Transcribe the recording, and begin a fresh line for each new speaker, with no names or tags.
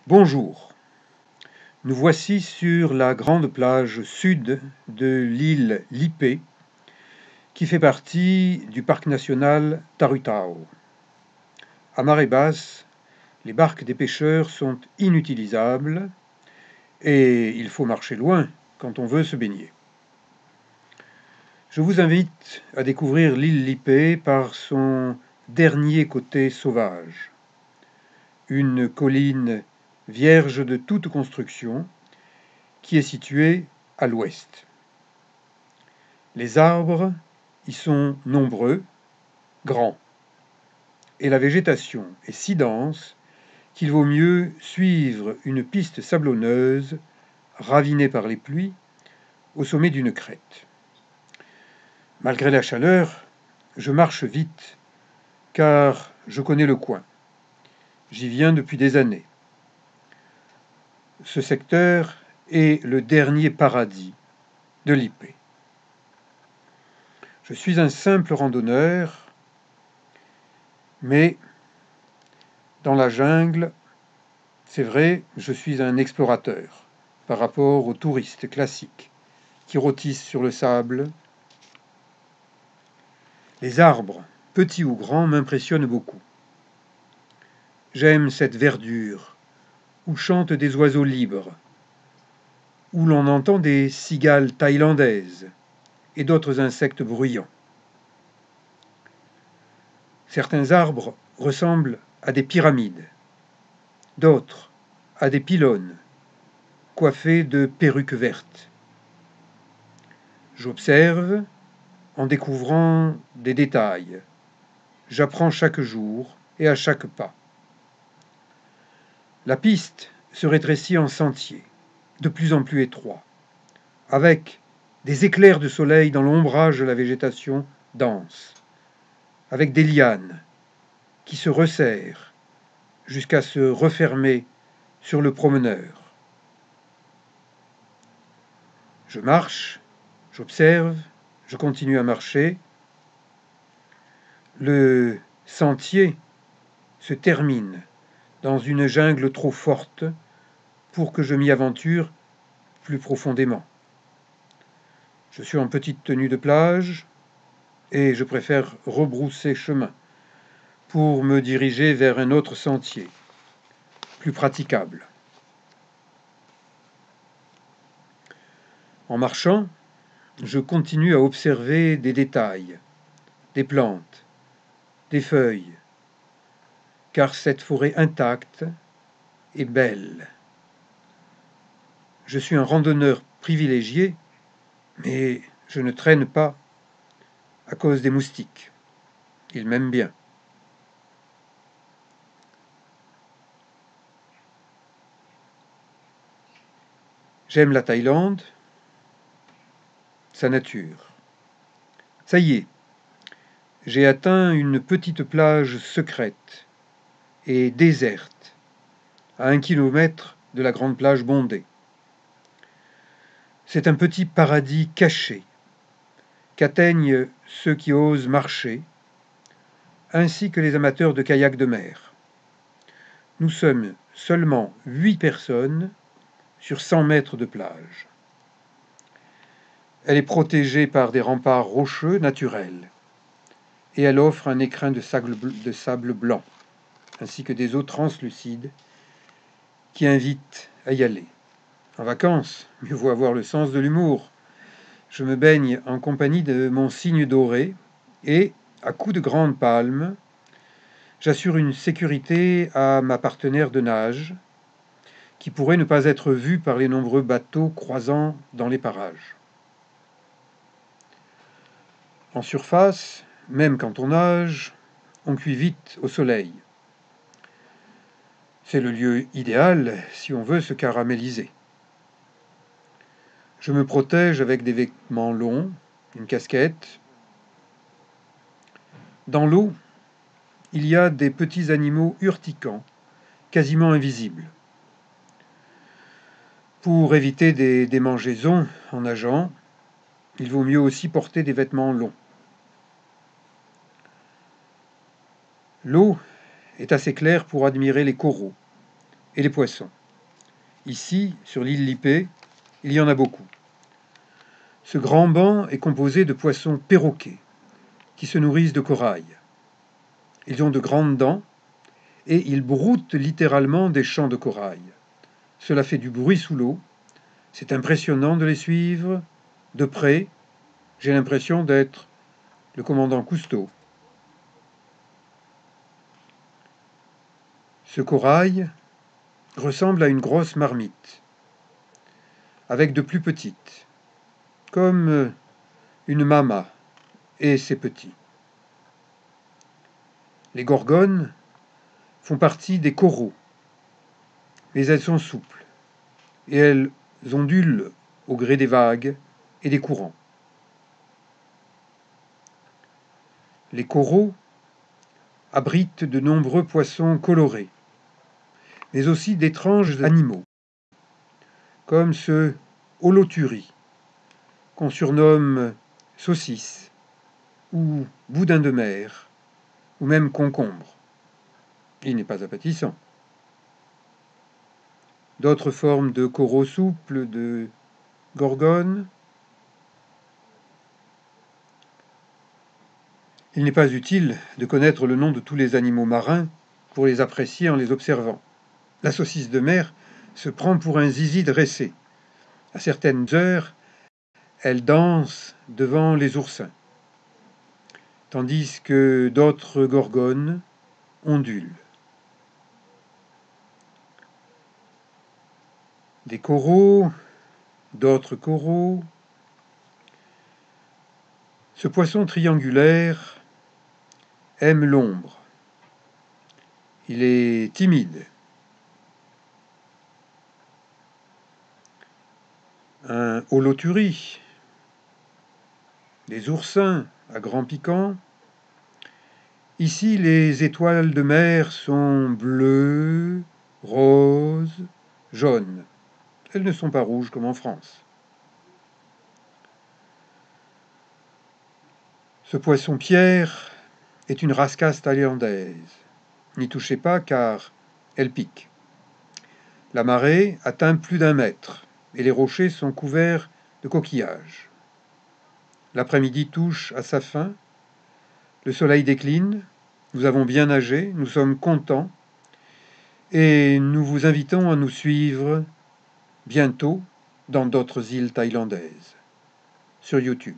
Bonjour, nous voici sur la grande plage sud de l'île Lippé, qui fait partie du parc national Tarutao. À marée basse, les barques des pêcheurs sont inutilisables et il faut marcher loin quand on veut se baigner. Je vous invite à découvrir l'île Lippé par son dernier côté sauvage. Une colline vierge de toute construction, qui est située à l'ouest. Les arbres y sont nombreux, grands, et la végétation est si dense qu'il vaut mieux suivre une piste sablonneuse, ravinée par les pluies, au sommet d'une crête. Malgré la chaleur, je marche vite, car je connais le coin. J'y viens depuis des années. Ce secteur est le dernier paradis de Lippé. Je suis un simple randonneur, mais dans la jungle, c'est vrai, je suis un explorateur par rapport aux touristes classiques qui rôtissent sur le sable. Les arbres, petits ou grands, m'impressionnent beaucoup. J'aime cette verdure où chantent des oiseaux libres, où l'on entend des cigales thaïlandaises et d'autres insectes bruyants. Certains arbres ressemblent à des pyramides, d'autres à des pylônes coiffés de perruques vertes. J'observe en découvrant des détails. J'apprends chaque jour et à chaque pas. La piste se rétrécit en sentier, de plus en plus étroit, avec des éclairs de soleil dans l'ombrage de la végétation dense, avec des lianes qui se resserrent jusqu'à se refermer sur le promeneur. Je marche, j'observe, je continue à marcher. Le sentier se termine dans une jungle trop forte pour que je m'y aventure plus profondément. Je suis en petite tenue de plage et je préfère rebrousser chemin pour me diriger vers un autre sentier, plus praticable. En marchant, je continue à observer des détails, des plantes, des feuilles, car cette forêt intacte est belle. Je suis un randonneur privilégié, mais je ne traîne pas à cause des moustiques. Ils m'aiment bien. J'aime la Thaïlande, sa nature. Ça y est, j'ai atteint une petite plage secrète et déserte, à 1 kilomètre de la grande plage bondée. C'est un petit paradis caché qu'atteignent ceux qui osent marcher, ainsi que les amateurs de kayak de mer. Nous sommes seulement 8 personnes sur 100 mètres de plage. Elle est protégée par des remparts rocheux naturels et elle offre un écrin de sable blanc, ainsi que des eaux translucides qui invitent à y aller. En vacances, mieux vaut avoir le sens de l'humour. Je me baigne en compagnie de mon cygne doré et, à coups de grandes palmes, j'assure une sécurité à ma partenaire de nage qui pourrait ne pas être vue par les nombreux bateaux croisant dans les parages. En surface, même quand on nage, on cuit vite au soleil. C'est le lieu idéal si on veut se caraméliser. Je me protège avec des vêtements longs, une casquette. Dans l'eau, il y a des petits animaux urticants, quasiment invisibles. Pour éviter des démangeaisons en nageant, il vaut mieux aussi porter des vêtements longs. L'eau est assez claire pour admirer les coraux et les poissons. Ici, sur l'île Lippé, il y en a beaucoup. Ce grand banc est composé de poissons perroquets qui se nourrissent de corail. Ils ont de grandes dents et ils broutent littéralement des champs de corail. Cela fait du bruit sous l'eau. C'est impressionnant de les suivre de près. J'ai l'impression d'être le commandant Cousteau. Ce corail ressemble à une grosse marmite, avec de plus petites, comme une mama et ses petits. Les gorgones font partie des coraux, mais elles sont souples et elles ondulent au gré des vagues et des courants. Les coraux abritent de nombreux poissons colorés, mais aussi d'étranges animaux, comme ce holothurie, qu'on surnomme saucisse, ou boudin de mer, ou même concombre. Il n'est pas appétissant. D'autres formes de coraux souples, de gorgones. Il n'est pas utile de connaître le nom de tous les animaux marins pour les apprécier en les observant. La saucisse de mer se prend pour un zizi dressé. À certaines heures, elle danse devant les oursins, tandis que d'autres gorgones ondulent. Des coraux, d'autres coraux. Ce poisson triangulaire aime l'ombre. Il est timide. Un holothurie, des oursins à grands piquants. Ici, les étoiles de mer sont bleues, roses, jaunes. Elles ne sont pas rouges comme en France. Ce poisson-pierre est une rascasse thaïlandaise. N'y touchez pas car elle pique. La marée atteint plus d'1 mètre et les rochers sont couverts de coquillages. L'après-midi touche à sa fin. Le soleil décline. Nous avons bien nagé. Nous sommes contents. Et nous vous invitons à nous suivre bientôt dans d'autres îles thaïlandaises sur YouTube.